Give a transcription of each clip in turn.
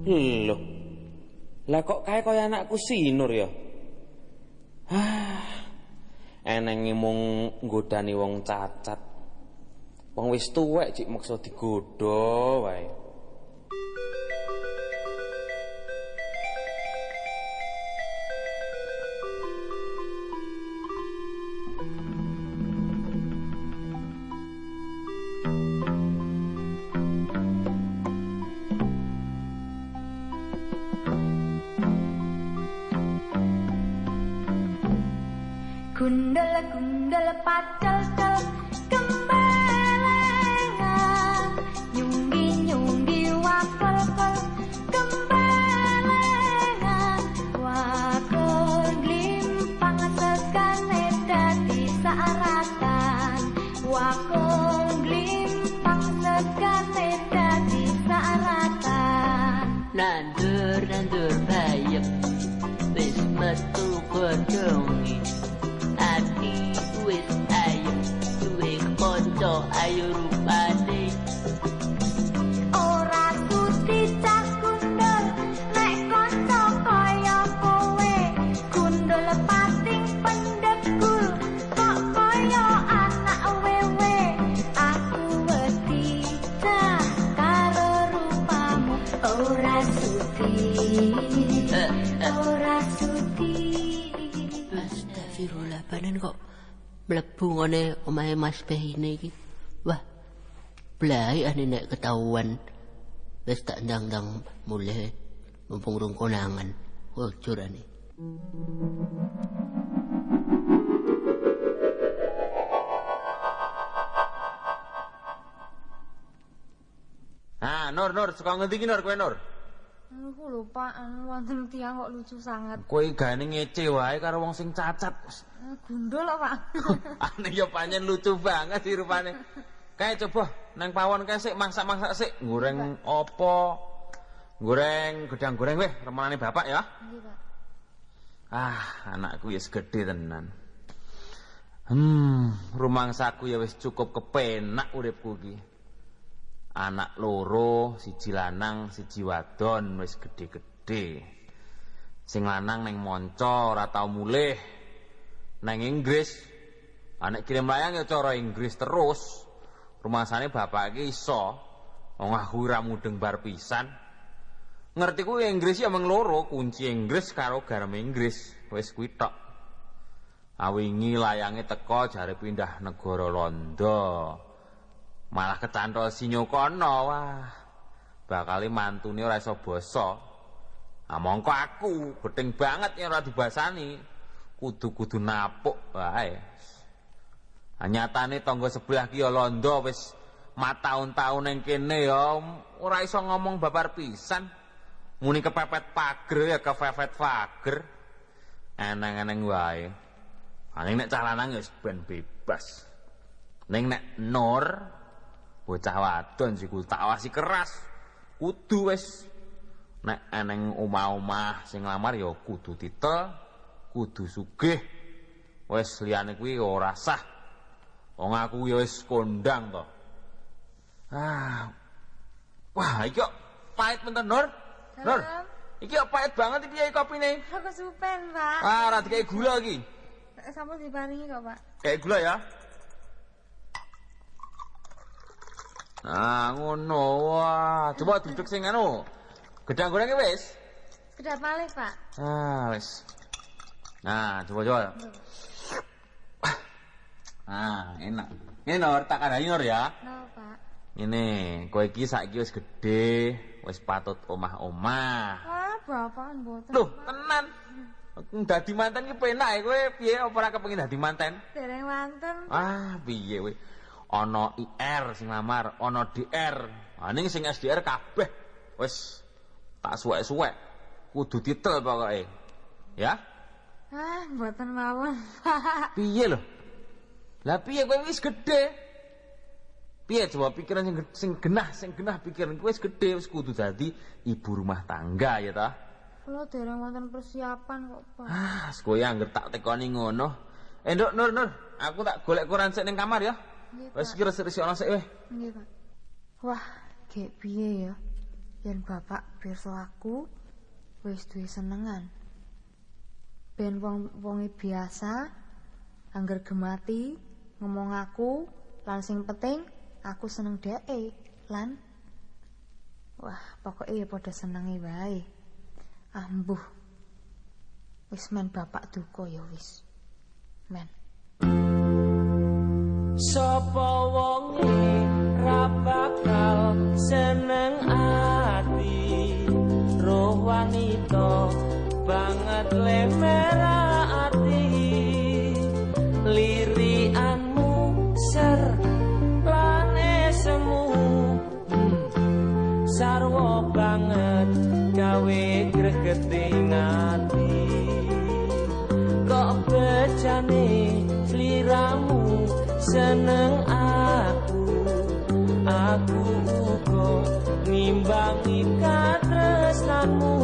Loh. Lah kok kaya anakku Sinur ya? Enenge mung nggodani wong cacat. Wong wis tuwek cik maksa digodha wae. Gundel padel kembelengan nyunggi wakol kembelengan wakol glimpang sekane dadi saratan wakol glimpang sekane dadi saratan nandur bayem wis metu godhonge wis ayem duwe kanca ayu rupane ora sudi cah gundul nek kanca kaya kowe gundul pating pendekul kok kaya anak wewe aku wedi cah karo rupamu ora sudi astagfirullah panen kok mlebu ngene omahe Mas Behine iki. Wah. Blai ane nek ketahuan wis tak ndang-ndang mulih mumpung rung konangan. Ojurane. Nur, suka ngendi ki Nur kowe Nur? Aku lupa, wonten tiyang kok lucu sangat. Kowe gane ngece wae karo wong sing cacat. Gundul kok, Pak. Ane ya pancen lucu banget sih rupane. Kae coba nang pawon kae sik masak-masak sik, goreng apa? Goreng gedang goreng weh, remenane bapak ya. Nggih, Pak. Anakku wis gedhe tenan. Rumangsaku ya wis cukup kepenak uripku iki. Anak loro, siji lanang, siji wadon wis gedhe-gedhe. Sing lanang neng monco ora tau mulih. Neng Inggris. Anak kirim layang ya cara Inggris terus. Rumangsane bapak iki iso. Wong aku ora mudeng bar pisan. Ngerti ku Inggris ya mung loro, kunci Inggris karo garam Inggris. Wis kuwi tok. Awingi layange teko jare pindah negara Londo. Malah kecantol sinyo kono, wah. Bakale mantune ora iso basa. Mongko aku gething banget yen ora dibasani. Kudu napuk wae. Nyatane tangga sebelah ki ya Londo wis mataun-taun ning kene ya ora iso ngomong babar pisan. Muni kepepet pager ya kepepet pager. Eneng-eneng wae. Ning nek cah lanang ya ben bebas. Ning nek Nur bocah wadon siku tak awasi keras. Kudu wis nek eneng omah-omah sing nglamar ya kudu titel, kudu sugih. Wis liyane kuwi ora sah. Wong aku ya wis kondang to. Wah, iki kok pahit menten Nur. Nur. Iki kok pahit banget iki kopine. Aku supen, Pak. Ora dikai gula iki. Sampun diparingi kok, Pak. Kayak gula ya. Ngono. Wah, coba duduk sing anu. Gedang gorengnya wis. Sekedap malih, Pak. Wis. Coba. Enak. Ini Nur, tak kandhani Nur ya. No, Pak. Ini, kowe iki saiki wis gedhe, wis patut omah-omah. Wah, bapaan mboten. Loh, tenan. Dadi manten ki penak kowe piye apa ora kepengin dadi manten? Dereng manten. Piye kowe? Ana IR sing lamar, ana DR. Ning sing SDR kabeh wis tak suwek-suwek. Kudu titel pokoke. Ya? Mboten mawon. Piye lho? Lah piye kowe wis gedhe? Piye coba pikiran sing genah pikiran kowe wis gedhe, wis kudu dadi ibu rumah tangga ya ta? Kula dereng wonten persiapan kok, Pak. Kowe anggere tak tekoni ngono. Nduk Nur, aku tak golek koran sik ning kamar ya. Wis iki resik-resik ana sik weh. Nggih, Pak. Wah, gek piye ya? yen bapak pirsa aku wis duwe senengan. Ben wong-wonge biasa angger gemati ngomong aku lan sing penting aku seneng dheke lan wah pokoke ya padha senenge wae. Ah mbuh. Wis men bapak duka ya wis. Men. Sapa wonge ra bakal seneng ati roh wanita banget lemera ati lirianmu ser lan esemu sarwa banget gawe gregeting ati kok bejane sliramu seneng aku uga ngimbangi katresnanmu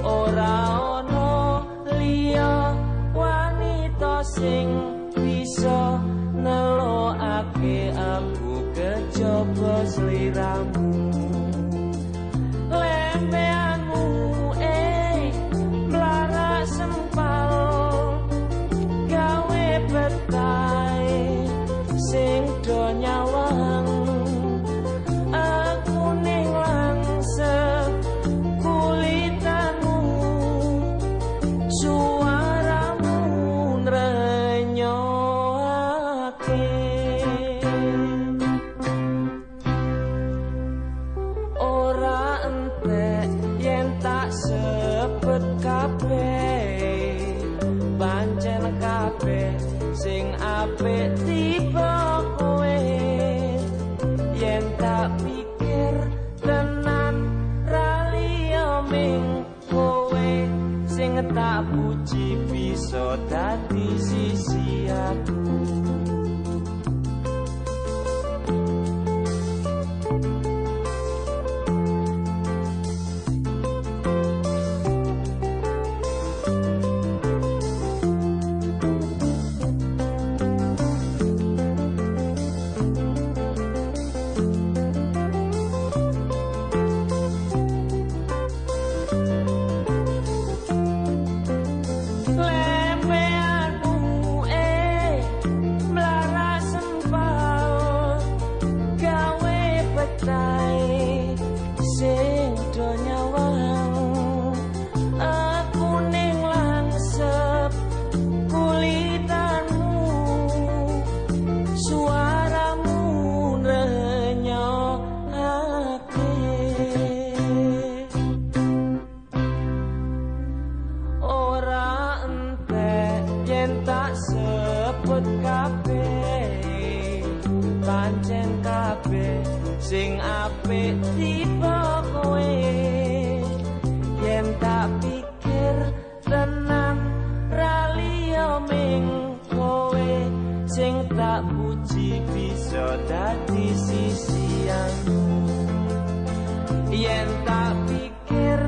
ora ana liya wanita sing bisa nelokake aku kejaba sliramu lembeanmu mlarak sempal gawe betahe sing do nyawang aku ning langse kulitanmu suaramu nrenyoake ora entek yen tak sebut kabeh pancen kabeh sing apik tiba kowe yen tak pikir tenan ra liya ming kowe sing tak puji bisa dadi sisi aku sing apik tiba kowe yen tak pikir tenan ra liya ming kowe sing tak puji bisa dadi sisianmu yen tak pikir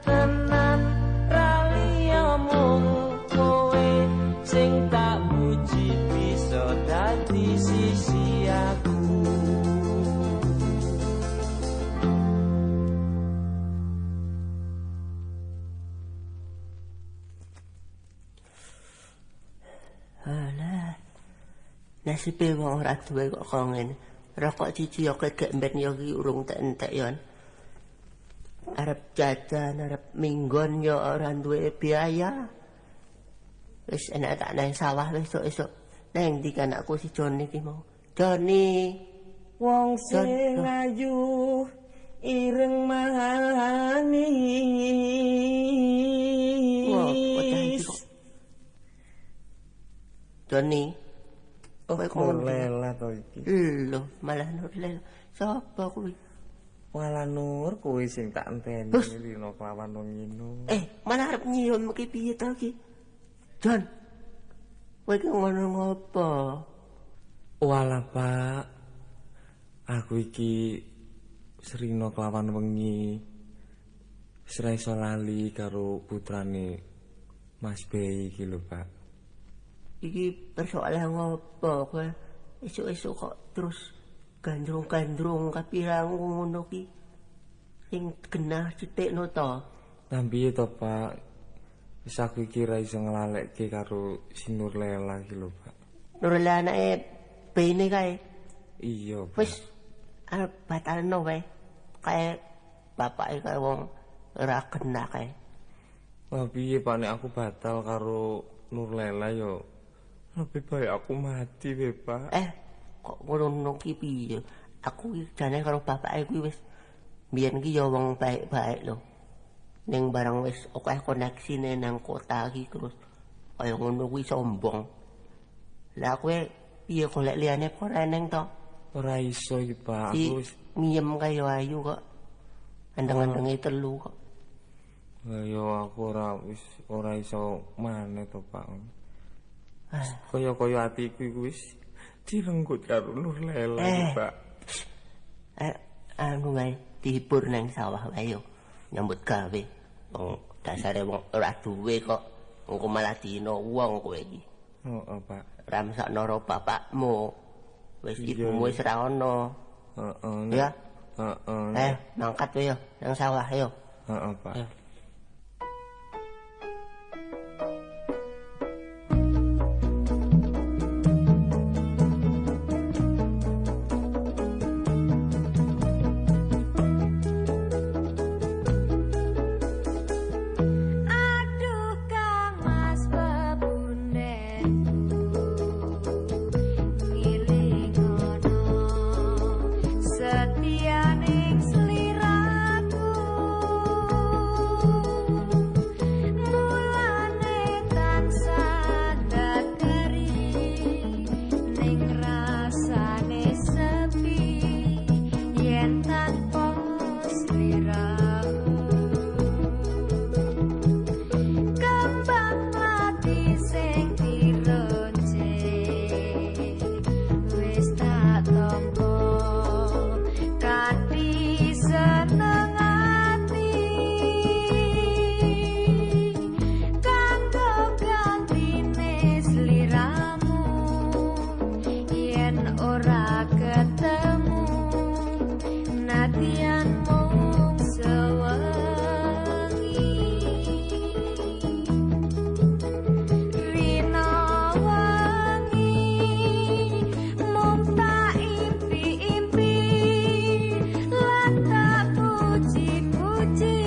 tenan ra liya mung kowe sing tak puji bisa dadi sisi aku nasibe wong ora duwe kok ngene. Rokok siji yo kegek mben yo ki urung tak entek yon. Arep jajan, arep minggon yo ora duwe biaya. Wis enak tak nang sawah esuk-esuk. Nang ndi kan aku si Joni ki mau. Joni. Wong sing ayu ireng manis. Joni. Oh, Nurlela to iki. Lho, malah Nurlela. Sapa kuwi? Malah Nur kuwi sing tak enteni dina kelawan wong ngino. Mana arep nyium iki piye to iki? Jon. Kowe iki ngono ngopo? Walah, Pak. Aku iki srina kelawan wengi. Wis ra iso lali karo putrane Mas Bey iki lho, Pak. Iki persoalan ngopo kowe? Esuk-esuk kok terus gandrung-gandrung kapirang ngono ki. Sing genah sithikno to. Nah piye to, Pak? Wis aku iki ra iso nglalekke karo si Nurlela iki lho, Pak. Nurlela anake bene kae. Iya, Pak. Wis batalno wae. Kae bapake kae wong ora genah kae. Wah piye Pak nek aku batal karo Nurlela yo lebih baik aku mati we, Pak. Kok ngono ki piye? Aku iki jane karo bapake kuwi wis biyen ki ya wong baik-baik lho. Ning barang wis akeh koneksine nang kota iki terus kaya ngono kuwi sombong. Lah kowe piye golek liyane kok ora eneng to? Ora iso iki, Pak. Aku wis ngiem kaya ayu kok. Andeng-andenge telu kok. yo aku ora iso maneh to, Pak. Kaya atiku iku wis direnggut karo Nurlela iki, Pak. Anu wae dihibur nang sawah wae yo nyambut gawe. Wong dasare wong ora duwe kok engko malah dina wong kowe iki. Heeh, Pak. Ramsakno karo bapakmu. Wis ibumu wis ra ono. Heeh. Ya. Heeh. Mangkat wae yo nang sawah yo. Heeh, Pak. Aduh Kang Mas bebundenku ngilingono setianing sliraku mulane tansah ndadari ning rasane sepi yen tanpa sliramu. Kembang mati sing dironce wis tak tampa kanthi seneng ati kanggo gantine sliramu yen ora ketemu nadyan mung sewengi. Rina wangi mung tak impi-impi lan tak puji-puji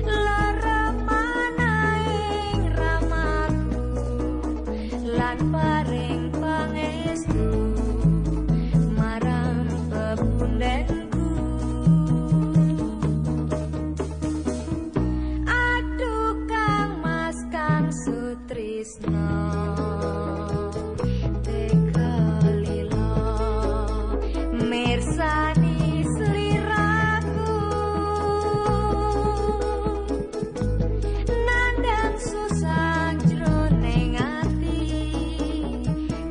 leremanaing ramaku lan paring pangestu marang bebundenku. Aduh Kang Mas Kang Sutrisno teka lilo mirsani sliraku nandang susah jroning ati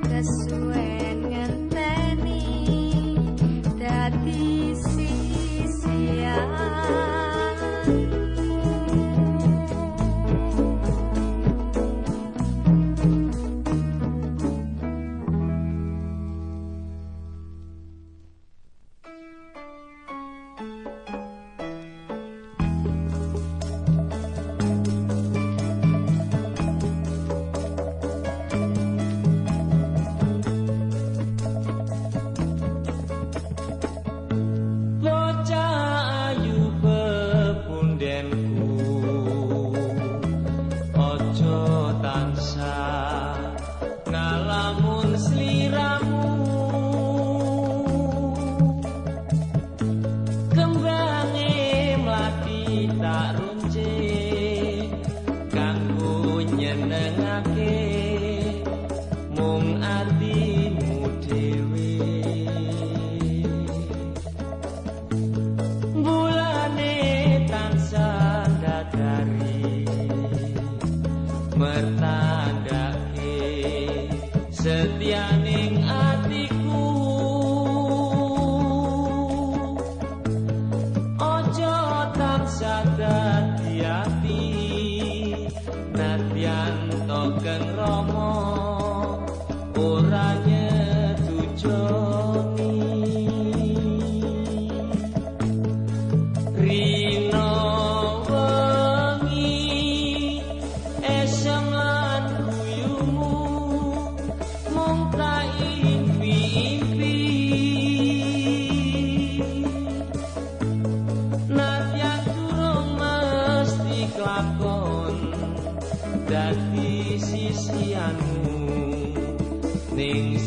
kesuwen ngenteni dadi sisian.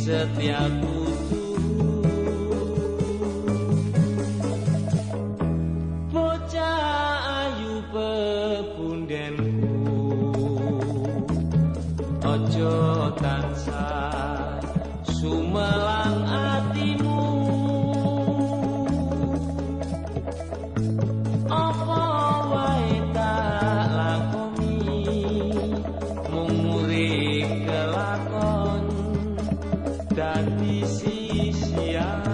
setiap kutu bocah ayu pepundenku ojo tansah sumelang atimu apa wae tak lakoni mung murid kelakon dadi sisian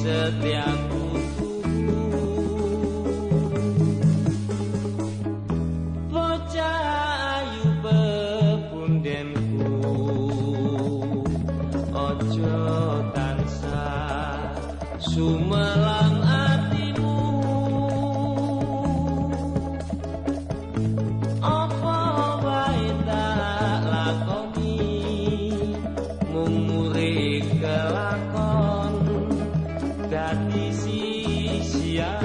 setiap kutuku bocah ayu pepundenku ojo tansah sumelang atimu apa wae tak lakoni mung murid kelakon dadi sisian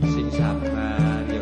sing sabar yo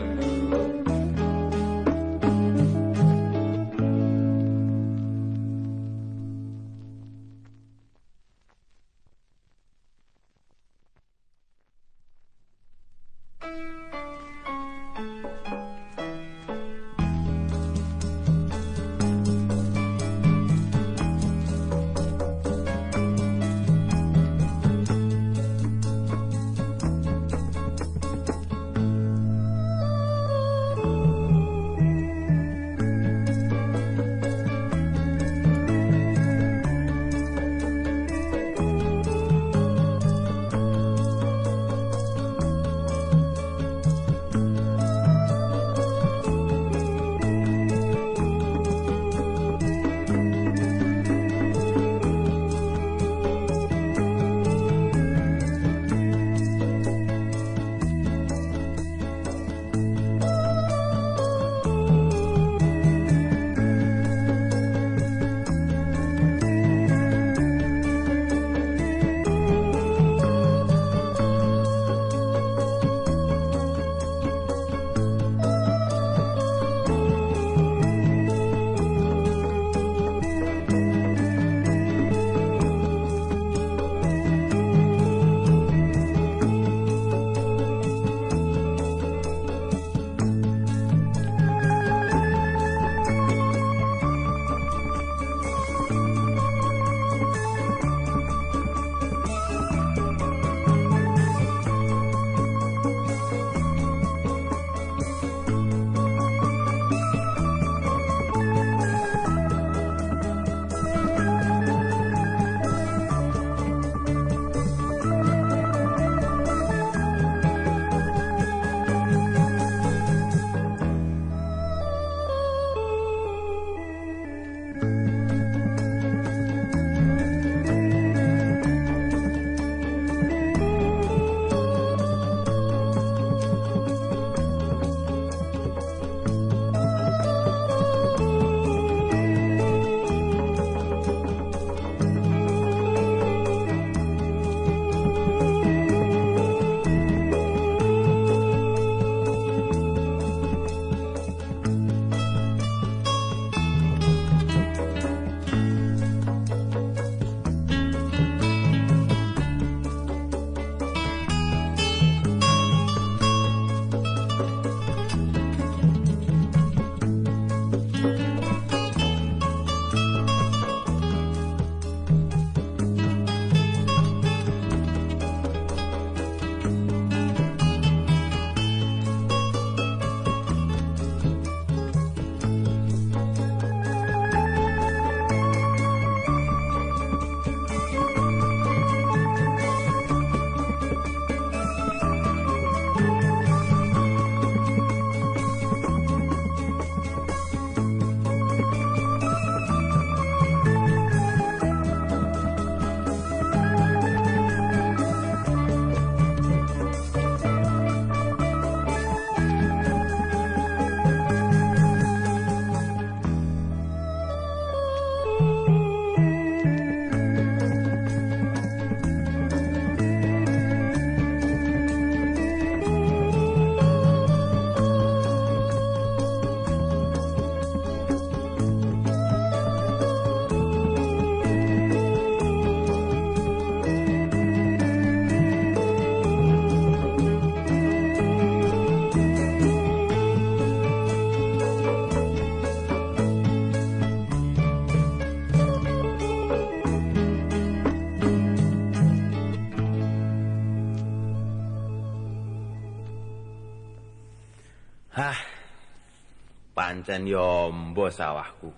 pancen yo ombo sawahku.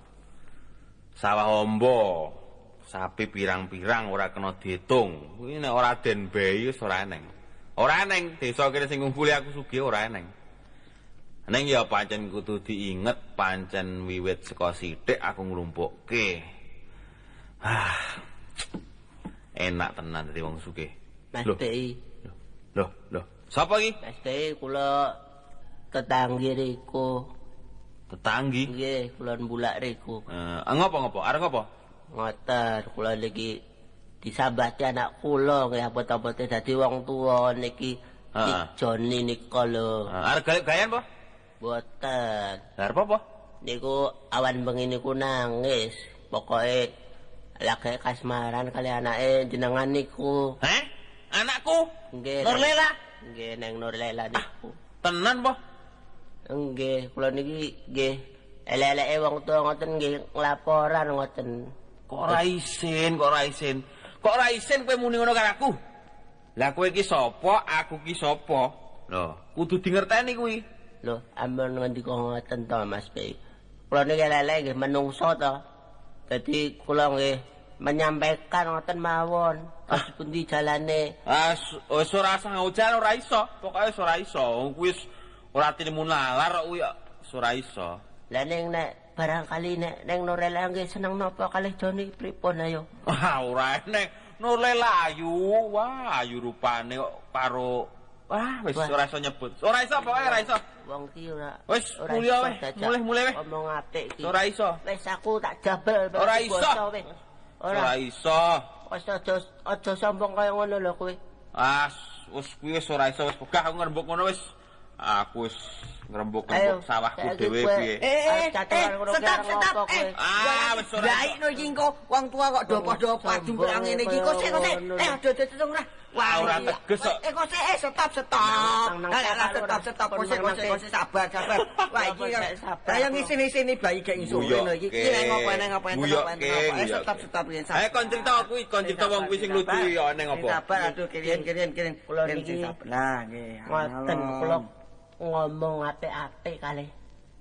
Sawah ombo. Sapi pirang-pirang ora kena diitung. Kuwi nek ora den bayi wis ora eneng. Ora eneng desa kene sing ngumpuli aku sugih ora eneng. Neng ya pancen kudu diinget pancen wiwit saka sithik aku nglumpukke. Enak tenan dadi wong sugih. Mas Loh. Bi. Loh. Sapa iki? Mas Bi kula tetanggi riku. Tetanggi. Nggih, kula mbulak riku. Ngopo? Arep ngopo? Ngoten, kula niki disambati anak kula nggih abot-abote dadi wong tuwa niki Joni nika lho. Arep gayan apa? Boten. Arep apa? Niku awan bengi niku nangis. Pokoke lagi kasmaran kali anake jenengan niku. Heh? Anakku? Nggih. Nurlela? Nggih, Neng Nurlela niku. Tenan apa? Nggih, kula niki nggih elek-eleke wong tuwa ngoten nggih nglaporan ngoten. Kok ora isin kowe muni ngono karo aku? Lah kowe iki sapa? Aku ki sapa? Lho, kudu dingerteni kuwi. Lho, ampun ngendika ngoten to Mas Bi. Kula niki elek-elek nggih menungso to. Dadi kula nggih menyampaikan ngoten mawon. Pas pundi jalane? Wis ora usah ngujan ora iso. Pokoke ora iso. Kuwi ora tinimu nalar kok kuwi ora iso. Lah ning nek barangkali nek Neng Nurlela nggih seneng napa kalih Joni pripun ayo? Ora enek. Nurlela ayu, wah ayu rupane kok karo wis ora iso nyebut. Ora iso pokoke ora iso. Wong ki ora. Wis mulya weh, mulih weh. Omong apik iki. Ora iso. Wis aku tak jabel. Ora iso. Ora iso. Wis aja sombong kaya ngono lho kowe. Wis kuwi wis ora iso wis pegah aku ngrembug ngono wis. Aku wis ngrembug sawahku dhewe piye. Stop. Wis ora. Baikno iki engko wong tua kok dopo-dopo jumbrang ngene iki kok sik. Aduh tetung ra. Wah, ora teges kok. Kok sik stop. Stop. Kok sabar. Wah, iki kaya ngisini bayi gek iso ngono iki. Iki ngopo. Stop. Ayo kon cerita wong kuwi sing lucu ya ning opo. Sabar, aduh kirin. Kula niki. Lah, nggih. Ngoten kula ngomong apik-apik kalih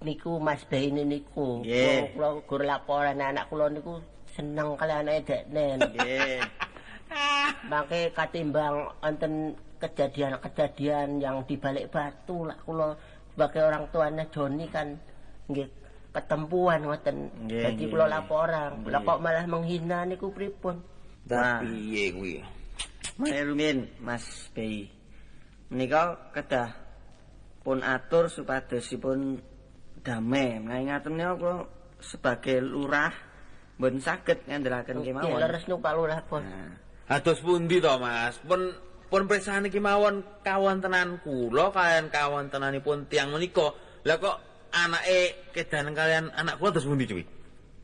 niku Mas Baine niku. Kula gur laporan anak kula niku seneng kali anake deknen. Nggih. Mangke katimbang wonten kejadian-kejadian yang dibalik batu lah kula sebagai orang tuanya Joni kan nggih ketempuan ngoten. Jadi kula laporan. Lah kok malah menghina niku pripun? Piye kuwi? Rumin Mas Bei. Menika kedah pun atur supadosipun damai. Ngaten menika kula sebagai lurah mboten saged ngandelaken kemawon. Nggih leres nu Pak Lurah pun. Ados pundi to Mas? Pun presane iki mawon kawontenan kula kalian kawontenanipun tiyang menika. Lah kok anake kedanen kalian anak kula ados pundi cuwi?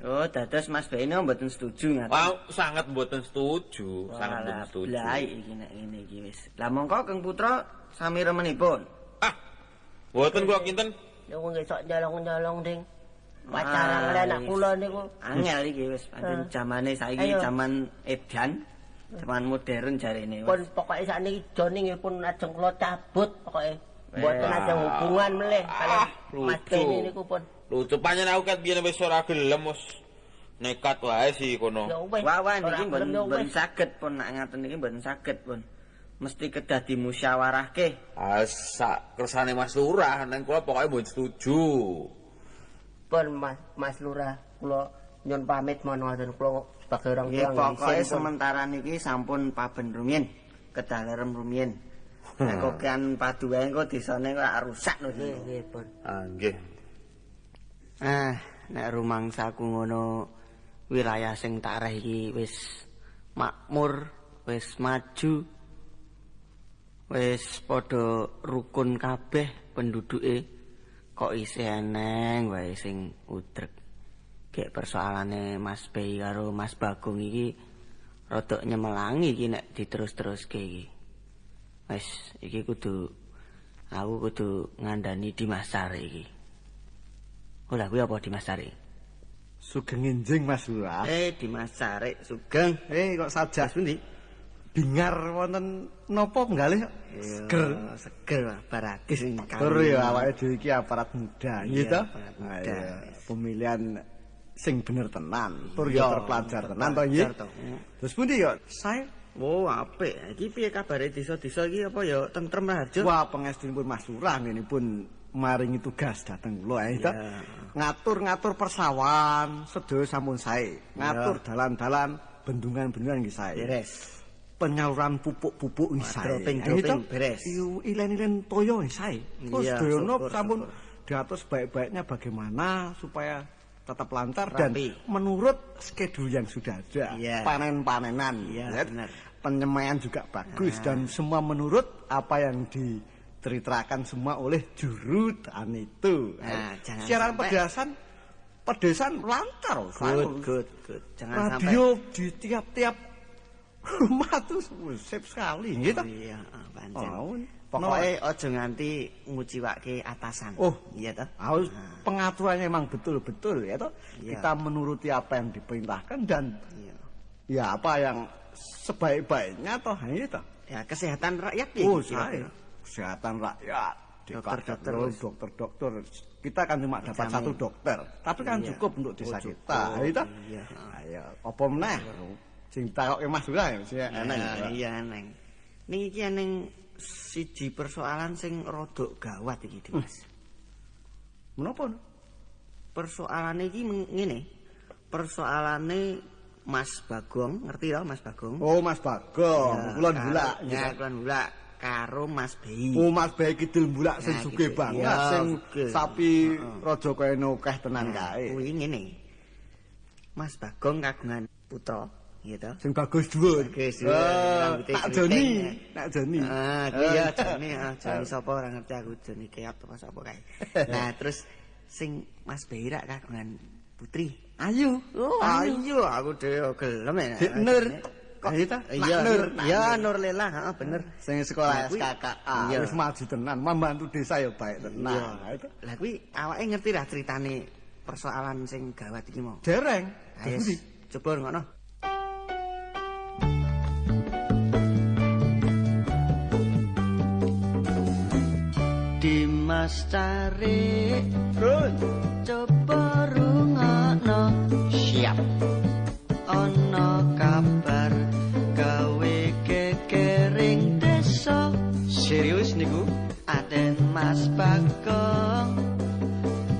Oh, dados Mas Baine mboten setuju ngaten. Wow, sangat mboten setuju, Lah iki nek ngene iki wis. Lah mongko Kang Putra sami remenipun. Mboten kula kinten. Niku nggih sok nyolong-nyolong ding. Pacaran kali anak kula niku. Angel iki wis pancen jamane saiki jaman edan. Jaman modern jarene wis. Pun pokoke sakniki Joni nggih pun ajeng kula cabut pokoke. Mboten ajeng hubungan melih kalian Mas Baine niku pun. Lucu panjen aku ket biyen wis ora gelem wis nekat wae sih kono. Wah niki mboten saged pun nak ngaten niki mboten saged pun. Mesti kedah dimusyawarahke. Sak kersane Mas Lurah nang kula pokoke mboten setuju. Pun Mas Lurah kula nyun pamit mohon ngoten kula sebagai orang tua. Pokoke sementara niki sampun paben rumiyin, kedah lerem rumiyin. Nek kokean padu wae engko desane kok rusak lho iki. Nggih pun. Nggih. Nek rumangsaku ngono wilayah sing tak reh iki wis makmur, wis maju, wis padha rukun kabeh penduduke, kok isih eneng wae sing udrek. Gek persoalane Mas Bei karo Mas Bagong iki rada nyemelangi iki nek diterus-teruske iki. Wis iki aku kudu ngandani Dimas Sari iki. Olah kuwi apa Dimas Sari? Sugeng enjing Mas Lurah. Dimas Sari Sugeng. Kok sajas pundi? bingar wonten napa penggalih? Seger aparatus sing Tur ya awake dhewe iki aparat muda, nggih to? Pemilihan sing bener tenan, tur ya terpelajar tenan to nggih. Terus pundi ya? Sae. Oh, apik. Iki piye kabare desa-desa iki apa ya tentrem Raharjo? Wah, pangestunipun Mas Lurah ngenipun maringi tugas dhateng kula to. Ngatur-ngatur persawahan sedaya sampun sae. Ngatur dalan-dalan, bendungan-bendungan nggih sae. Beres. Penyaluran pupuk-pupuk nggih sae. Droping beres. Ilen-ilen toyo nggih sae. Terus Iya, sedaya syukur, sampun syukur. diatur sebaik-baiknya bagaimana supaya tetap lantar Rapi. dan menurut schedule yang sudah ada. Iya. Panen-panenan. Iya, ya. benar. Penyemaian juga bagus dan semua menurut apa yang diceritakan semua oleh juru tani itu. Nah, jangan Siaran sampai- pedesan lancar. Good. Jangan Radio di tiap-tiap rumah tuh sip sekali gitu. Iya, pancen. Oh, Pokoke aja nganti nguciwake atasan. Oh, iya toh? harus pengaturannya memang betul-betul ya toh. Iya. Kita menuruti apa yang diperintahkan dan Iya. ya apa yang sebaik-baiknya toh gitu. Ya kesehatan rakyat ya. Oh, kira-kira. saya kesehatan rakyat, Dokter-dokter. dokter. Kita kan cuma dapat Jamin. satu dokter, tapi kan Iya. cukup untuk desa Oh, kita, cukup. gitu. Iya. Ayo, apa meneh? Sing takoke Mas Lurah ya, sing eneng. Iya eneng. Niki eneng siji persoalan sing rada gawat iki, Mas. Menapa? Persoalane iki ngene. Persoalane Mas Bagong, ngerti toh Mas Bagong? Oh, Mas Bagong, kulon bulak. Ya, kulon bulak karo Mas Bei. Oh, Mas Bae kidul bulak sing Nah, sugih gitu. banget, Iya, sing sugih. sapi raja kene akeh tenan kae. Kuwi ngene. Mas Bagong kagungan putra, gitu. Sing bagus dhuwur. Bagus dhuwur, rambutnya Tak keriting, Joni, ya. nak Joni. Kuwi ya Joni sapa ora ngerti aku Joni Keat apa sapa kae. Nah, terus sing Mas Bei rak kagungan putri. Ayu. Oh, ayo aku dhewe gelem ya. Dik Nur. Kok Iya, Nur. iya Nur Lela, heeh bener. Sing sekolah Nah, kuwi- SKKA iya. wis maju tenan, membantu desa ya baik tenan. Iya. Lah kuwi awake ngerti ra ceritane persoalan sing gawat iki mau. Dereng. Ayo, coba ngono. Dimas Cari coba rungokno siap ana kabar gawe kekering desa serius niku Aden Mas Bagong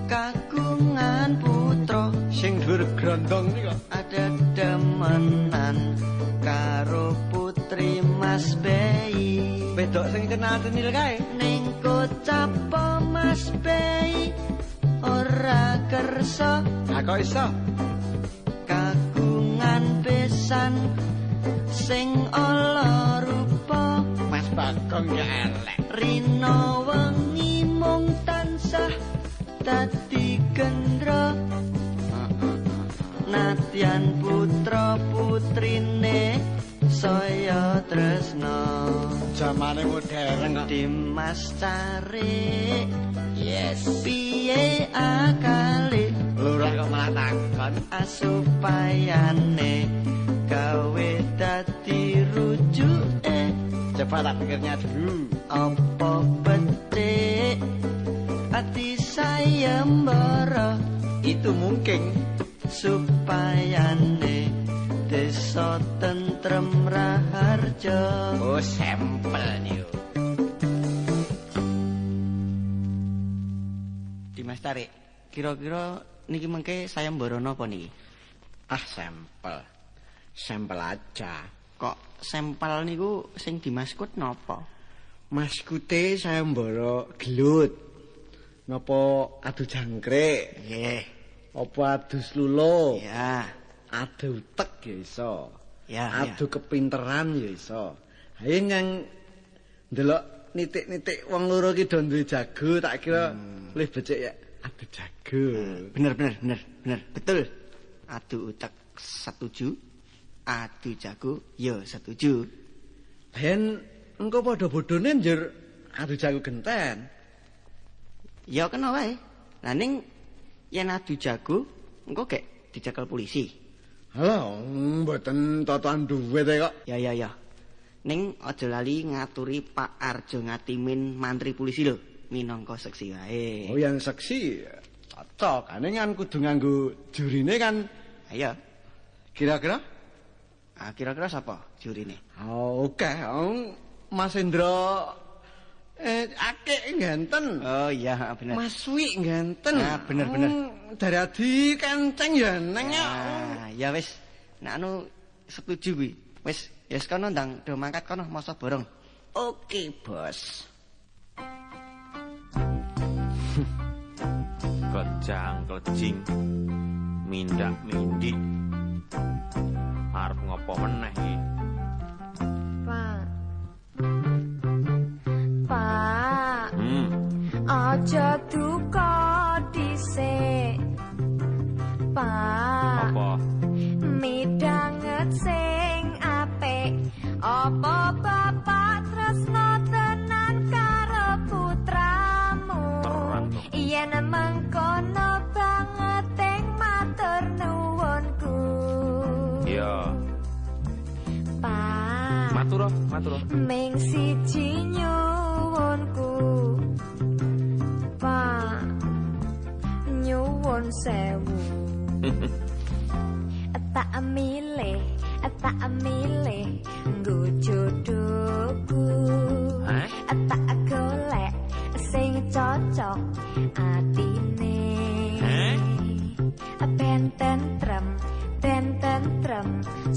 kagungan putra Sing dhuwur grondong nika. ada demenan karo putri Mas Bei Wedok sing cenil kae. ning kocap Mas Bei ora kersa Lah kok iso? kagungan besan sing ala rupa Mas Bagong ya elek. rina wengi mung tansah dadi gendra nadyan putra putrine saya tresna Jamane modern kok. Dimas Cari yes piye akale Lurah kok malah takon. asupayane gawe dadi rujuke Coba tak pikirnya dulu. apa becik ati sayembara Itu mungkin. supayane desa tentrem raharja Oh, sampel niku. Dimas Tarik kira-kira niki mengke sayembara napa niki Ah, sampel. Sampel aja. kok sampel niku sing dimaskut napa Maskute sayembara gelut. Napa adu jangkrik? nggih Apa adu slulo? ya Adu utek ya iso. ya Adu kepinteran ya iso. Ayo yang ndelok nitik-nitik wong loro ki do duwe jago, tak kira luwih becik ya adu jago. bener betul adu utek setuju adu jago ya setuju Ben engko padha bodhone njur adu jago genten. ya kena wae lah ning yen adu jago engko gek dicekel polisi Halah, mboten totoan duwe kok. ya Ning aja lali ngaturi Pak Arjo Ngatimin mantri polisi lho, minangka seksi wae. Oh, yang seksi cocok. Ane kan kudu nganggo jurine kan. Ayo. Kira-kira? Kira-kira sapa jurine? Oh, oke. Mas Hendro akeh ganteng. Oh iya, bener. Mas Wi ganteng. Bener. Daradi kenceng ya neng ya. Ya wis. Nek anu setuju kuwi. Wis, kono ndang do mangkat kono masa borong. Oke, Bos. Kejang-kejing mindak-mindik arep ngopo meneh iki? Pak. Aja duka dhisik. Pak. Apa? Midanget sing apik. Apa bapak tresno tenan karo putramu? Yen mengkono banget ing matur nuwunku. Iya. Pak. Matur. Ming siji nyuwunku. Pak. Nyuwun sewu. tak milih nggo jodohku. Tak golek sing cocok atine. Ben tentrem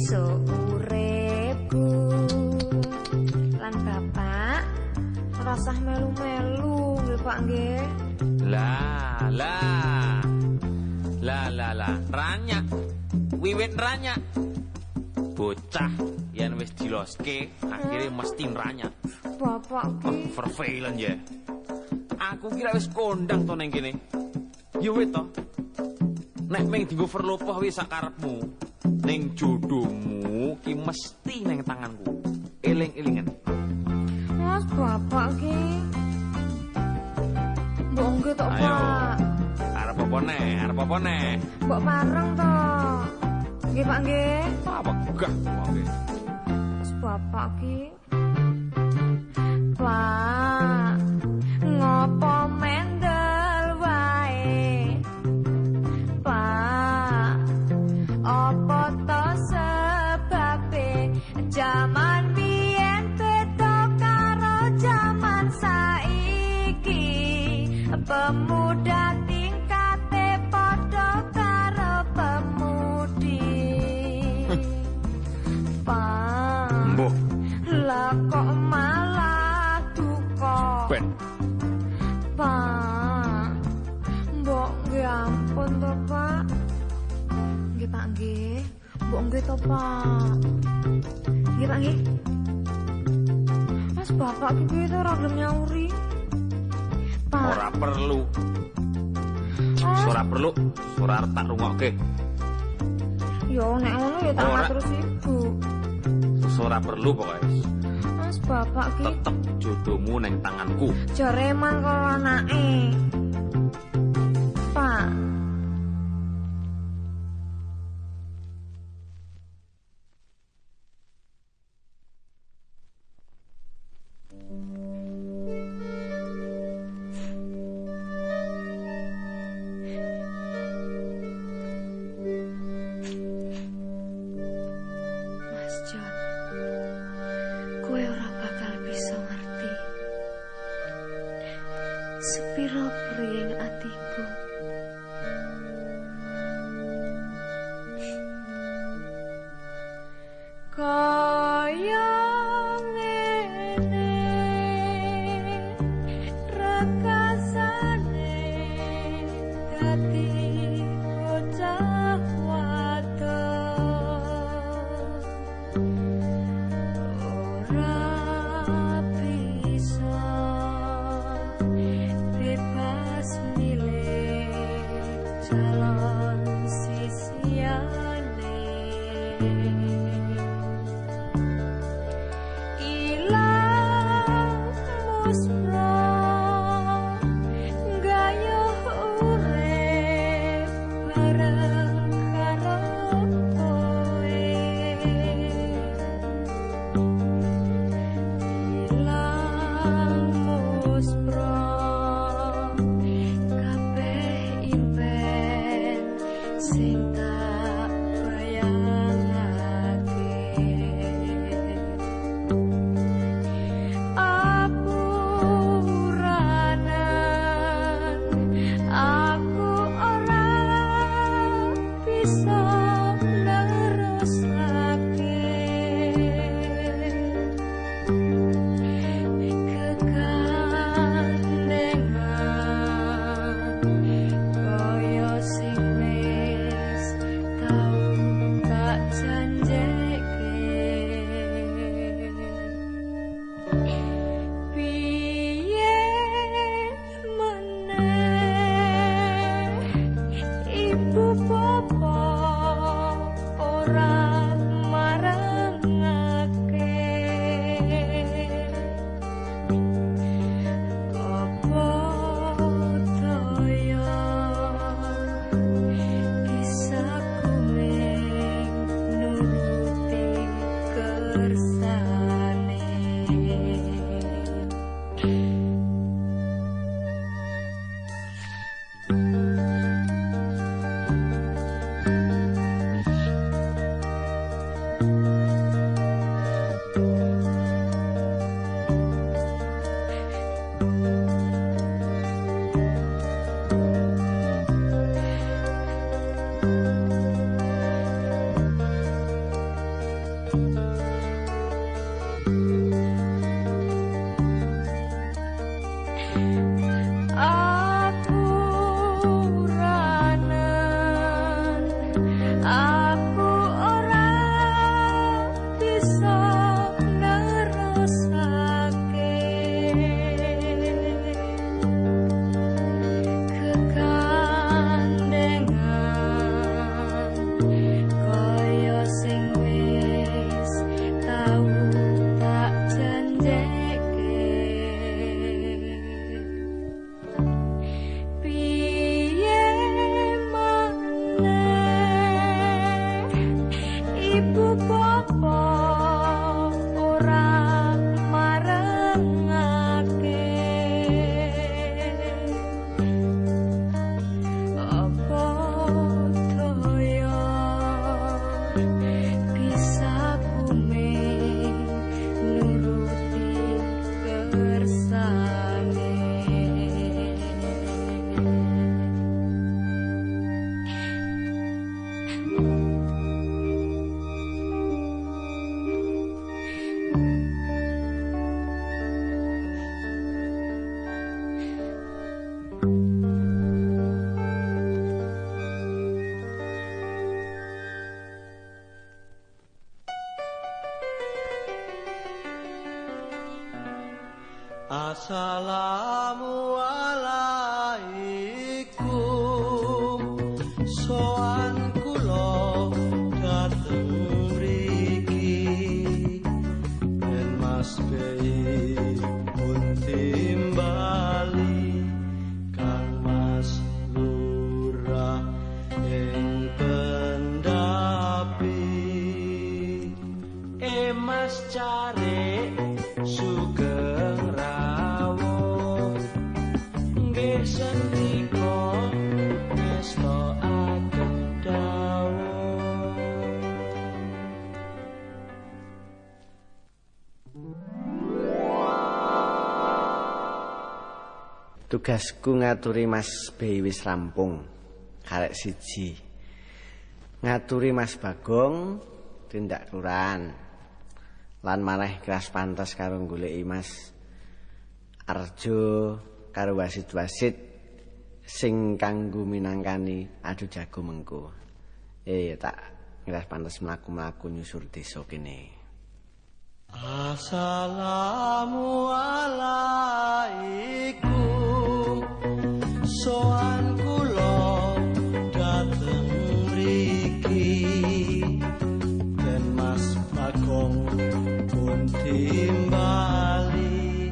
suripku. Lan bapak rasah melu-melu nggih Pak nggih. Lah. Ranyak. Wiwit ranyak. Bocah yen wis diloske akhirnya mesti ranyak. Bapak ki verveilen ya. Aku kira wis kondang to ning kene. Ya wis to. Nek ming dienggo verlopoh wis sakarepmu. Ning jodohmu ki mesti ning tanganku. Eling-elingan. Mas bapak ki. Mbok nggih tok, Pak. Arep apa neh? Mbok pareng to. Nggih, Pak nggih. Apa gah wae. Mas bapak ki. Pak, ngopo mendel wae? Pak, apa to sebabe jaman biyen beda karo jaman saiki? Pemuda tingkate padha karo pemudi. Pak, mbok lah kok malah duka. Ben. Pak, mbok nggih ampun to, Pak. Nggih, Pak nggih. Mbok nggih to, Pak. Nggih, Pak nggih. Mas bapak ki piye to ora gelem nyauri? Pak. Ora perlu. Ora tak rungokke. Yo nek ngono ya tak Ora. matur Ibu. Ora perlu pokoke. Mas bapak ki Tetep jodohmu ning tanganku. jare man karo anake. Pak. Mas John, kowe ora bakal bisa ngerti sepiro priing atiku. Kaya ngene rekasane dadi bocah wadon. Ora bisa bebas milih. Assalamualaikum soan kula dateng mriki yen Mas Bei pun timbali Kang Mas Lurah ing pendapi Mas Cari sugeng rawuh nggih sendika ngestokaken dawuh Tugasku ngaturi Mas Bei wis rampung. Karek siji. Ngaturi Mas Bagong tindak kelurahan. Lan maneh keras pantes karo goleki Mas Arjo karo wasit-wasit sing kanggo minangkani adu jago mengko. Tak keras pantes mlaku-mlaku nyusur desa kene. Assalamualaikum soan kula dateng mriki den Mas Bagong pun timbali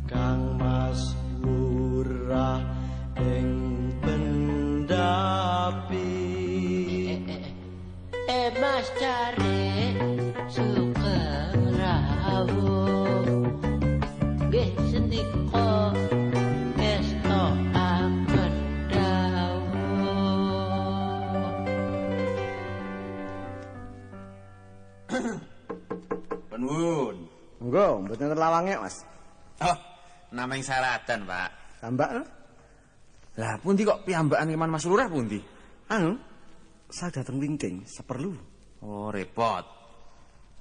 Kang Mas Lurah ing pendapi Mas Cari sugeng rawuh nggih sendika ngestokaken dawuh Penwun. Engko mboten lawange, Mas. Oh, nameng saradan, Pak. Tambak. Lah pundi kok piyambakan keman Mas Lurah pundi? Anu, saya dateng wingking seperlu. Oh, repot.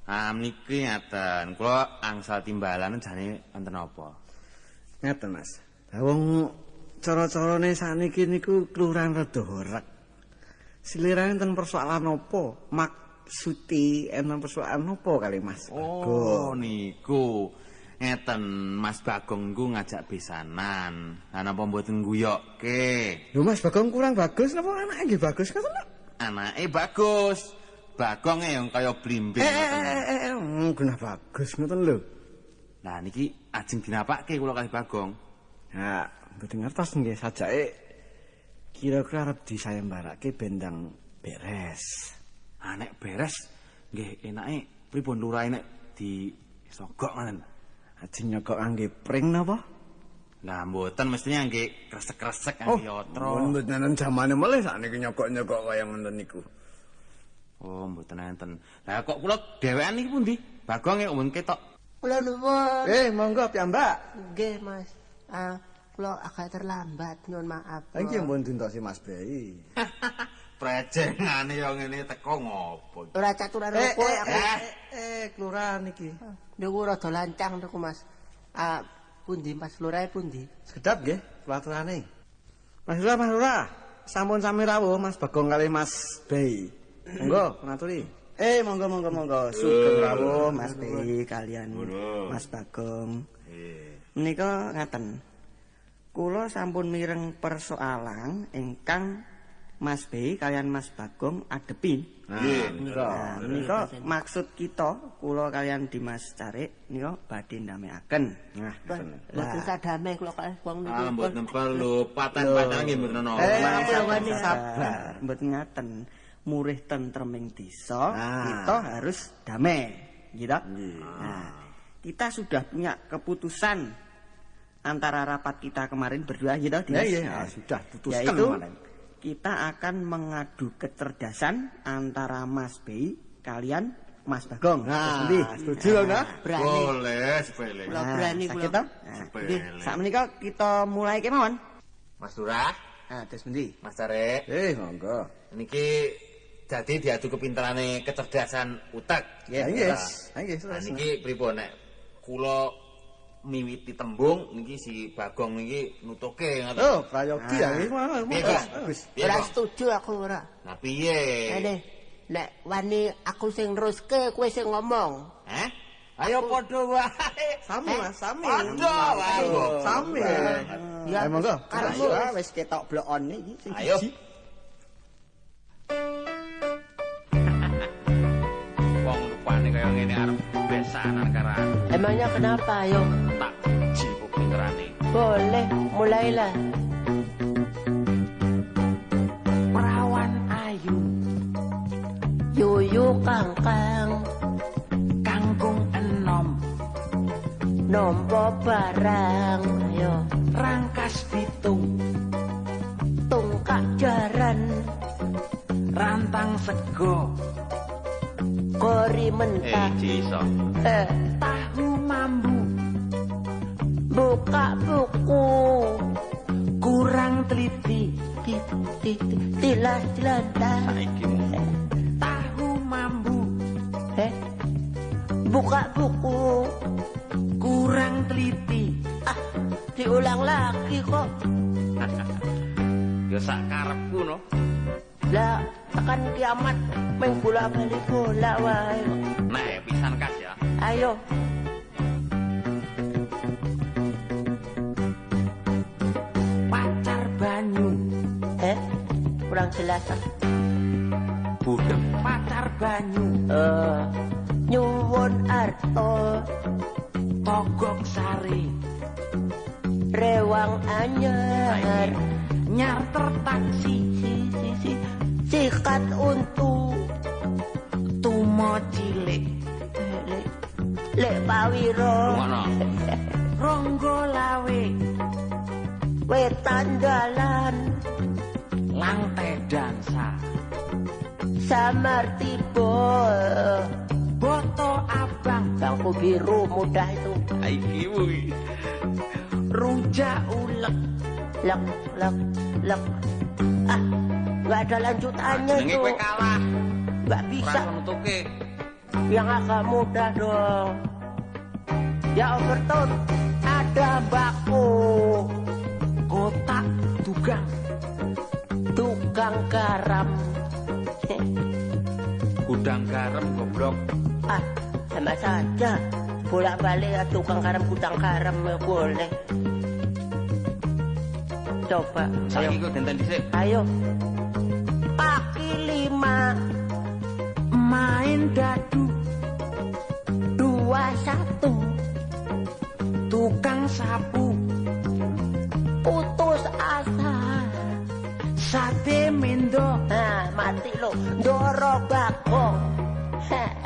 Niki ngaten, kula angsal timbalan jane wonten apa? Ngaten, Mas. Lah wong cara-carane sakniki niku kelurahan rada horeg. Silirane enten persoalan apa? Maksuti enten persoalan apa kali Mas? Oh, niku. Ngeten Mas Bagong ku ngajak besanan. Lah napa mboten guyokke? Lho Mas Bagong kurang bagus napa anake nggih bagus ngoten lho? Anake bagus. Bagong yang kaya blimbing ngoten. Guna bagus ngoten lho. Lah niki ajeng dinapakke kula kalih Bagong. Ha, mboten ngertos nggih sajake kira-kira arep disayembarake bendang beres. Nek beres nggih enake pripun lurahe nek di sogok ngoten. Ajeng nyogok ngangge pring napa? Lah mboten mestinya nggih kresek-kresek ngangge yatra. Mboten zamane melih sakniki nyogok-nyogok kaya ngoten niku. Oh, mboten enten. Lah kok kula dhewean niki pundi? Bagong ya mun ketok. Kula nuwun. Monggo piyambak. Nggih, Mas. Kula agak terlambat, nyuwun maaf. Iki mbon dintosi Mas Bei. Prejengane yo ngene teko ngopo? Ora caturan opo aku. Kelurahan iki. Niku rada lancang niku, Mas. Pundi Mas Lurae pundi? Sekedap nggih, kula aturane. Mas Lurah, sampun sami rawuh Mas Bagong kali Mas Bei. Monggo ngaturi. Monggo. Sugeng rawuh Mas Bei kalian Mas Bagong. Menika ngaten. Kula sampun mireng persoalan ingkang Mas Bei kalian Mas Bagong adepi. Nah, menika maksud kita kula kalian Dimas Carik nika badhe ndamekaken. Nah, mboten sadame kula kalih wong niku. Mboten perlu paten-paten nggih mboten ono. Sabar, mboten ngaten. Murih tentreming desa, kita harus damai, gitu. Nah, kita sudah punya keputusan antara rapat kita kemarin berdua, gitu. Sudah putuskan yaitu, kemarin. Kita akan mengadu kecerdasan antara Mas Bei, kalian Mas Bagong. Setuju lho, nah? Berani. Boleh, sepele. Kula berani kula. Nggih, sakmenika kita mulai kemawon. Mas Lurah, Terus pundi? Mas Carik. Monggo. Niki jadi diadu kepinterane kecerdasan utek. Nggih. Nah niki pripun nek kula miwiti tembung niki si Bagong niki nutuke ngoten. Oh, prayogi ya nggih. Wis. Ora setuju aku ora. Nah piye? Nek wani aku sing neruske kowe sing ngomong. Ayo padha wae. Sami Mas, sami. Padha wae. Sami. Ya monggo. Wis ketok blokon iki sing Ayo. Wong rupane kaya ngene arep besanan karo aku. Emangnya kenapa, ayo? Tak uji pinterane. Boleh, mulailah. Perawan ayu Yuyu kangkang kangkung enom nompo barang, ayo. rangkas pitung Tungkak jaran rantang sego kori mentah. Iso. tahu mambu Buka buku kurang teliti tilas jelantah. Saiki tahu mambu Buka buku kurang teliti diulang lagi kok. ya sak karepku no. Lah tekan kiamat main bola-balik bola wae. Nek pisan kas ya. Ayo. pacar banyu Kurang jelas. Budek pacar banyu Nyuwun arto togok sari rewang anyar nyarter taksi sikat untu tumo cilik lek pawiro ngono. ronggo lawe wetan dalan lantai dansa samar tiba boto abang bangku biru muda itu Iki kuwi. rujak ulek lek nggak ada lanjutannya Jenenge tuh kowe kalah. nggak bisa Ora nutuke. yang agak mudah dong ya overton ada baku kotak tukang garam Gudang garam goblok. sama saja bolak-balik ya tukang garam gudang garam ya boleh coba Saiki kok denten dhisik. ayo kaki 5 main dadu 21 tukang sapu putus asa sate mendo mati lo ndoro bagong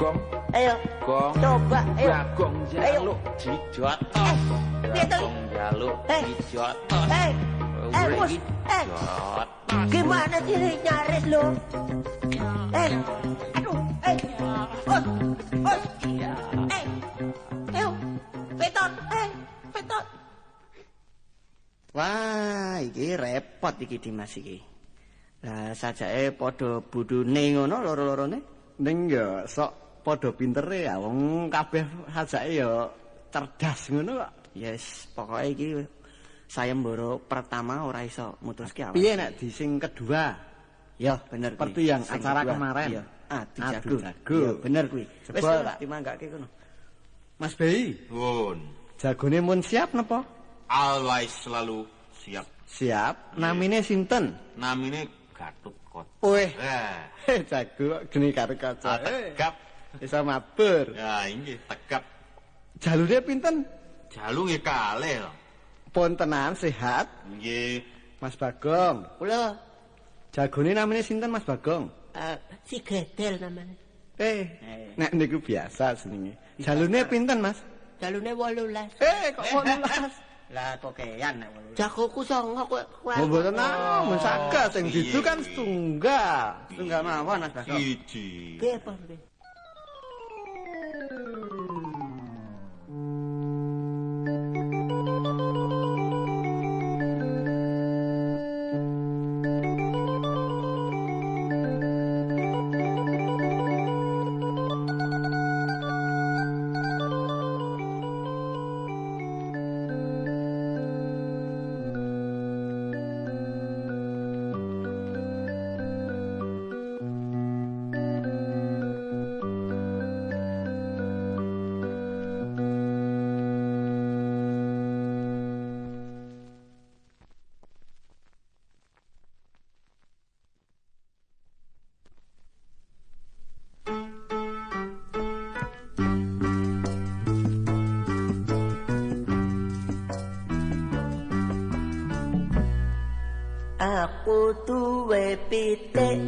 Gong. ayo Bagong. Coba, ayo. Bagong jaluk dijotos. Bagong jaluk dijotos. Bos. Gimana sih nyaris lo? Aduh, Bos. Ayo, petot. Wah, iki repot iki Dimas iki. Lah sajake padha budune ngono loro-lorone. Ning ya sok padha pintere ya wong kabeh sajake ya cerdas ngono kok. Yes, pokoke iki sayembara pertama ora iso mutuske awak. Piye nek di sing kedua? Ya, bener kuwi. Seperti yang Sing acara kedua. kemarin. Iya. Adu jago. Iya, bener kuwi. Wis Coba. tak dimanggake kono. Mas Bei, Pun. jagone mun siap napa? Always selalu siap. Siap. Namine sinten? Namine Gatot Kaca. Weh, Jago geni karo kaca. tegap. Bisa mabur. Ya inggih tegap. Jalure pinten? Jalu nggih kalih lho. Pun tenan sehat. Nggih. Mas Bagong. Kula Jagone namine sinten Mas Bagong? si Gedel namanya. Nek niku biasa jenenge. Jalune pinten Mas? Jalune 18. Kok 18? Lah kokean nek ngono. Jagoku 9 kowe. Mboten namun saged sing didu kan setunggal. Tunggal mawon Mas Bagong. Siji. Piye apa piye? Aku duwe pitik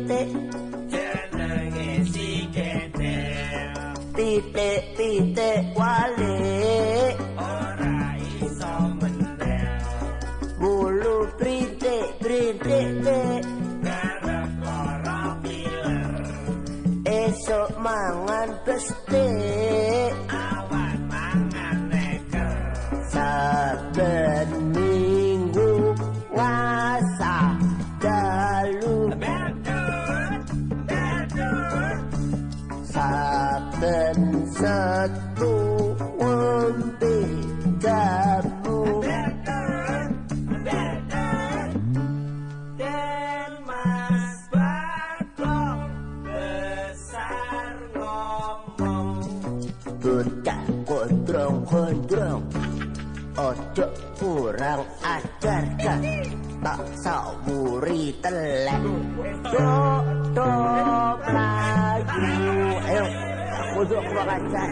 jenenge si Gedel pitik wale ora iso mendel bulu brintik ngarep lara piler esok mangan bestik awan mangan neker saben minggu ngasah dalu saben setu ngombe jamu dan Mas Bagong besar ngomong bocah gondrong ojo kurang ajar kan tak sawuri telek do melayu ayo ojo kurang ajar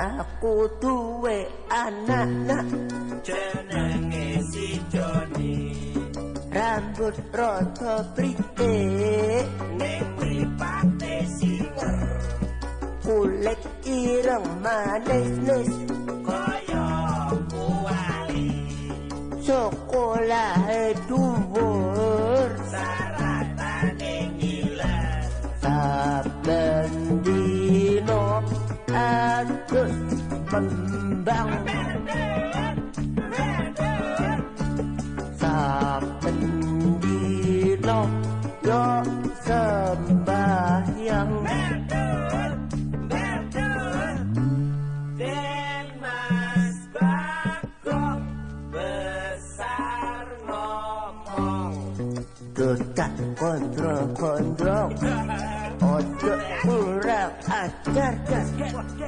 aku duwe anak jenenge si Joni rambut rada pritik ning mripate singer kulit ireng manis kaya kuali sekolah dhuwur saratane ngiler saben dino adus kembang saben dino yo sembahyang dan Mas Bagong besar ngomong Gedak gondrong ojo kurang ajar kan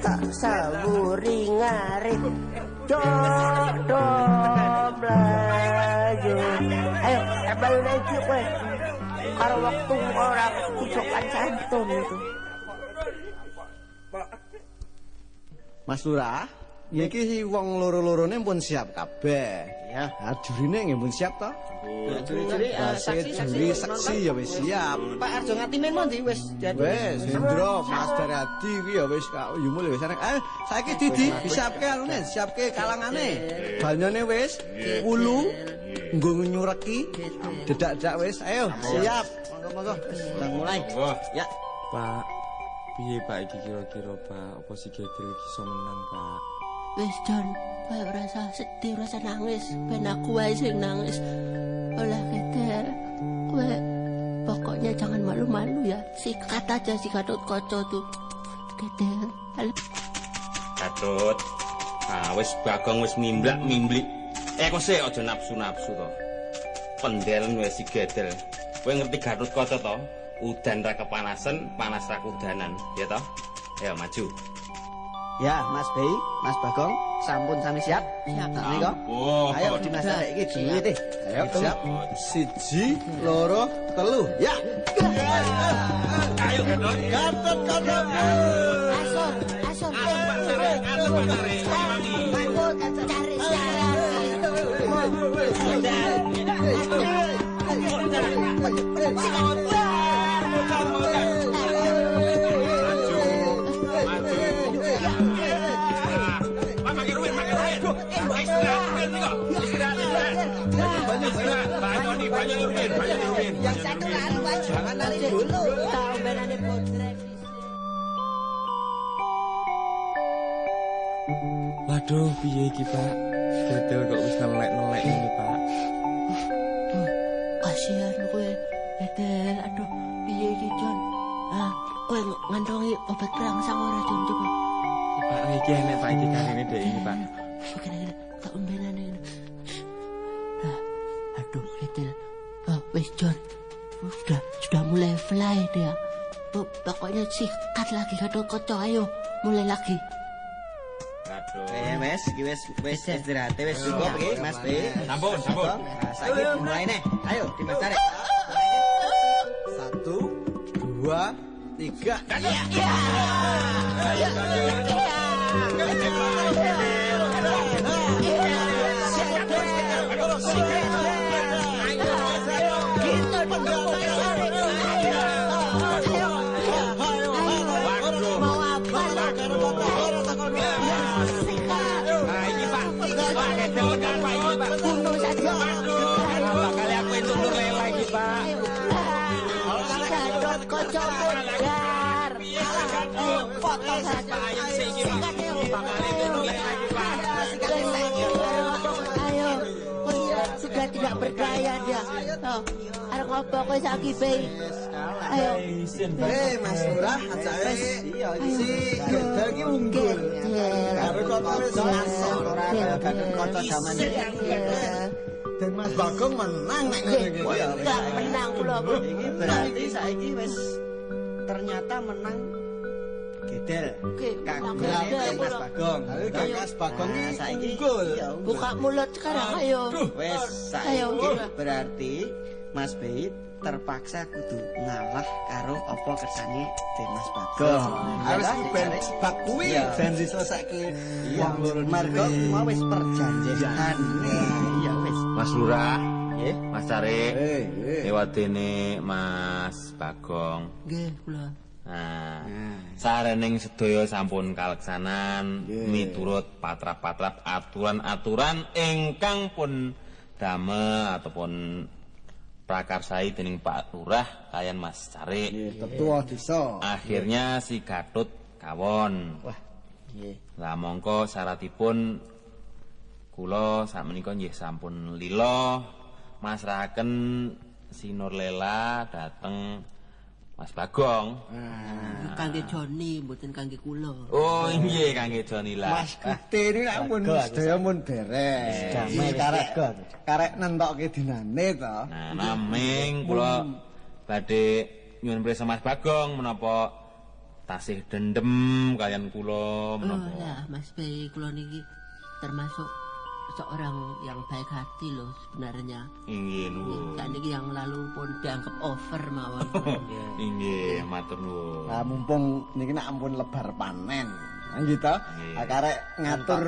tak sawuri ngarit do melayu ayo balik lagi kowe karo waktu orang kucokan santun itu Mas Lurah, iki wong loro-lorone pun siap kabeh. Ya. Ah jurine nggih pun siap to? Juri-juri Juri saksi ya wis siap. Pak Arjo Ngatimen mondi wis jadi. Wes, Hendro, Mas Daradi kuwi ya wis yo mulih wis arek. Saiki Didi disiapke anune, siapke kalangane. Banyane wis, wulu nggo nyureki. Dedak-dedak wis, ayo siap. Monggo-monggo, udah mulai. Ya. Pak, piye Pak iki kira-kira Pak? Apa si Gedel iki iso menang, Pak? Wis Jon, kowe rasa sedih, rasa nangis, ben aku wae sing nangis. Olah Gedel, kowe pokoknya jangan malu-malu ya. Sikat aja si Gatotkaca tuh. Gedel. Gatut. Ah wis Bagong wis mimblak-mimblik. Kok sik aja nafsu-nafsu to. Pendel wis si Gedel. Kowe ngerti Gatotkaca to? Udan ra kepanasan, panas ra kudanan, ya toh? Ayo maju. Ya, Mas Bei, Mas Bagong, sampun sami siap? Siap. Nika. Ayo dimasak iki diwiti. Ayo siap. 1, 2, 3. Ya. Ayo Gatut. Gatotkaca. Asor. Yang satu lalu jangan lari dulu. Tahu benane potrek. Waduh, piye iki, Pak? Gedel kok wis nelek-nelek ini, Pak. Kasihan kowe, Gedel. Aduh, piye iki, Jon? Kowe ngantongi obat perangsang ora, Jon, coba. Pak, iki enek Pak iki karine dek ini, Pak. Kira-kira tak umbenane. Aduh, Gedel. Wis Jon. Sudah mulai fly dia. Pokoknya sikat lagi Gatotkaca, ayo mulai lagi. Wes, iki wis istirahat wis cukup iki, Mas Bei. Sampun. Nah, saiki mulai nih. Ayo Dimas tarik. 1, 2, 3. Mau apa lo? Bunuh saja. Kali aku itu Nurlela iki, Pak. Gatotkaca mundar. Potong saja. Ayo, sudah tidak berdaya dia. Arep ngopo kowe saiki, Bei? Ayo. Mas Lurah, ajake. Iya, iki Gedel iki unggul. Gatotkaca ora Gatotkaca jaman iki. Dan Mas Bagong menang nek ngene iki. Enggak menang kula, Bu. Iki berarti saiki wis ternyata menang Gedel. Kagungane Mas Bagong. Mas Bagong iki Saiki unggul. Buka mulut sekarang, ayo. Wes Ayo. saiki berarti Mas Bei terpaksa kudu ngalah karo apa kersane Mas Bagong. Harus ben bab kuwi ben diselesaike wong loro Margo mau wis perjanjian. Iya wis. Mas Lurah, Nggih. Mas Tarik, Eh. lewat dene Mas Bagong. Nggih, kula. Nah, sarening sedaya sampun kaleksanan miturut patrap-patrap aturan-aturan ingkang pun damel ataupun prakarsai dening Pak Lurah kalian Mas Tarik. Tetua desa. Akhirnya si Gatut kawon. Wah, nggih. Lah mongko syaratipun kula sakmenika nggih sampun lila masrahaken si Nurlela dateng Mas Bagong. Kangge Joni, mboten kangge kula. Oh nggih kangge Joni lah. Mas Kute ini ampun sedaya mun beres. Damai karek nentokke dinane to. Nah naming kula badhe nyuwun prisa Mas Bagong menapa tasih dendem kalian kula menapa. Lah, Mas Bei, kula niki termasuk seorang yang baik hati loh sebenarnya. Inggih nuwun. Kan niki yang lalu pun dianggap over mawon. Inggih matur nuwun. Nah mumpung niki nak ampun lebar panen. gitu. Karek ngatur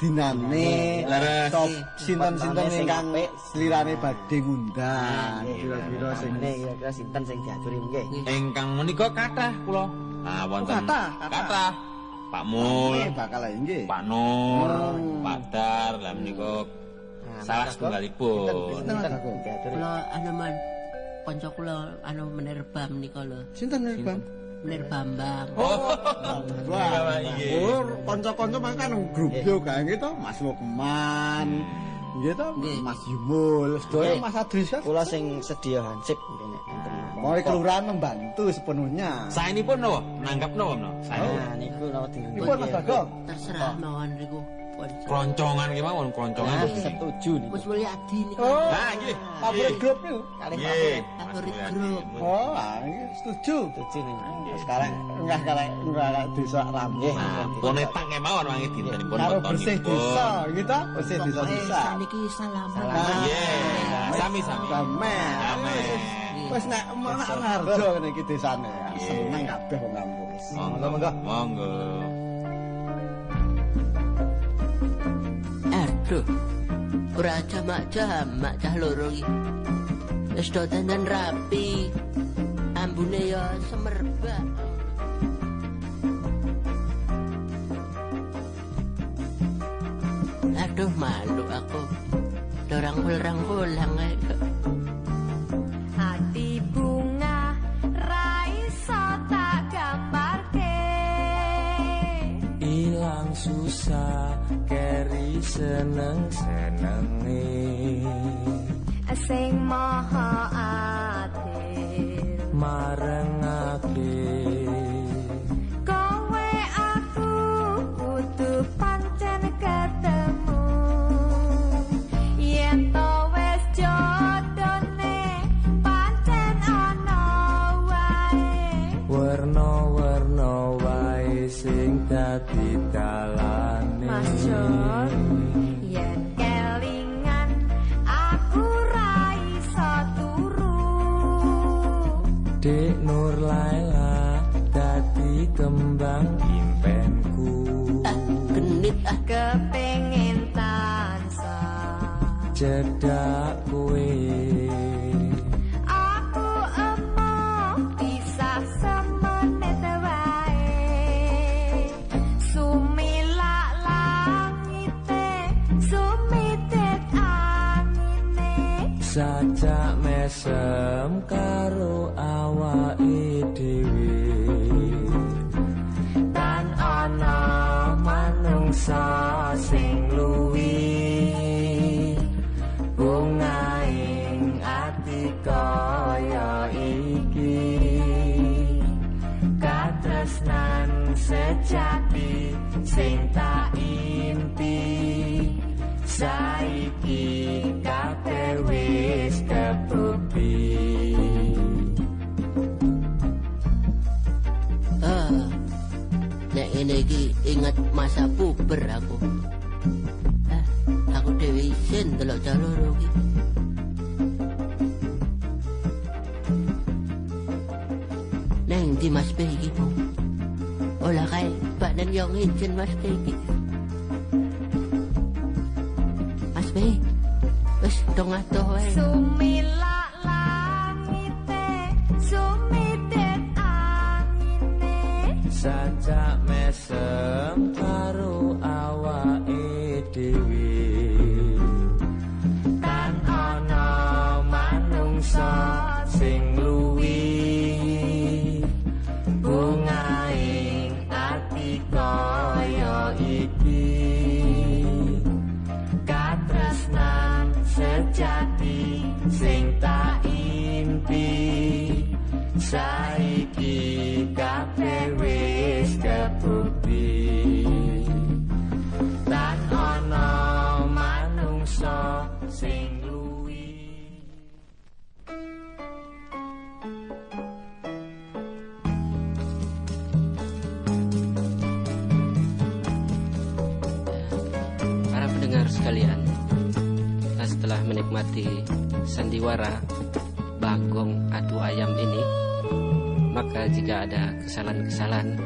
dinane. Sop sinten-sinten ingkang slirane badhe ngundang. Kira-kira sing kira-kira sinten sing diaturi nggih. Ingkang menika kathah kula. Ah wonten kathah. Pak Mul bakal nggih. Pak Nur, Pak Dar, lah menika salah setunggalipun. Sinten diaturi. Kula man kanca kula menerbam nika lho. Sinten Bang? Menir Bambang. Wah, kanca-kanca makan grup yo kae to, Mas Lukman. Nggih to, Mas Yumul, sedaya Mas Adris kan. Kula sing sedia hansip ngene. Mau kelurahan membantu sepenuhnya. Saenipun napa? Nanggap napa menawa? Nah, niku napa dinten. Niku Mas Bagong. Terserah mawon niku. Kloncongan ki mawon, kloncongan. Setuju niku. Wis Mulyadi niku. Nah, nggih. Favorit grup niku. Kalih Favorit grup. Oh, nggih setuju. setuju niku. Sekarang enggak desa Rambuh. Ponetang kemawon wangi dintenipun Karo wetonipun. bersih desa gitu, bersih desa-desa. Saniki salaman. Nggih, sami-sami. Amen. Wis nek ngarjo ngene iki desane. Seneng kabeh wong kampung. Monggo. Monggo. Aduh. Ora jamak-jamak cah loro iki. Wis do dandan rapi. Ambune ya semerbak. Aduh malu aku. Dorang-dorang ae. Hati bunga raiso tak gambarke. Ilang susah keri seneng-senenge. Sing maha adil Marengake kowe aku kudu pancen ketemu. Yen to wis jodone pancen ana wae. werna-werna wae sing dadi dalane. Mas John, yen kelingan aku ra iso turu. Dek Nur Laila dadi kembang impenku. Genit Kepengin tansah Cedak kowe aku emoh pisah semenit wae. Sumilak langite sumitit angine. sajak mesem karo awake dhewe. Tan ana manungsa sing luwih bungaing ati kaya iki. Katresnan sejati sing tak impi saiki kabeh wis kebukti. Nek ngene iki ingat masa puber aku. Aku dhewe isin delok cah loro iki. Neng di Mas P iki po. Olah kae badan yang izin Mas P iki. Mas P. Wis dong atuh wae. Sumilak langite sumitit angine. Sajak mesem karo awake dhewe. Tan ana manungsa sing luwih bungaing ati kaya iki. Katresnan sejati sing tak impi saiki kabeh wis kebukti. Tan ana manungsa sing luwih. Para pendengar sekalian, setelah menikmati sandiwara Bagong Adu Ayam ini, maka jika ada kesalahan-kesalahan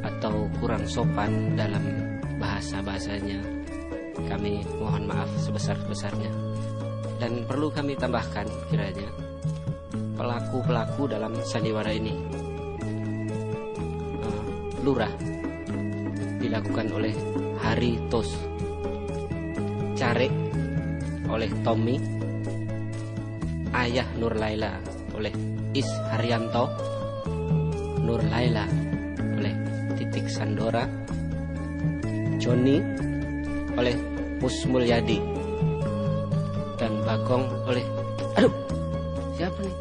atau atau kurang sopan dalam bahasa-bahasanya, kami mohon maaf sebesar-besarnya. Dan perlu kami tambahkan kiranya pelaku-pelaku dalam sandiwara ini, lurah dilakukan oleh Hari Tos, Care oleh Tommy, Ayah Nur Laila oleh Is Haryanto, Nur Laila oleh Titik Sandora, Joni oleh Mus Mulyadi, dan Bagong oleh siapa nih?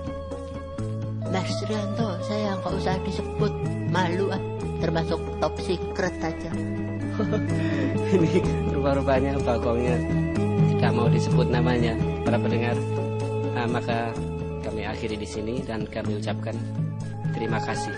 Mas Rianto, saya nggak usah disebut, malu ah, termasuk top secret aja. Ini rupa-rupanya Bagongnya tidak mau disebut namanya, para pendengar. Maka kami akhiri di sini dan kami ucapkan terima kasih.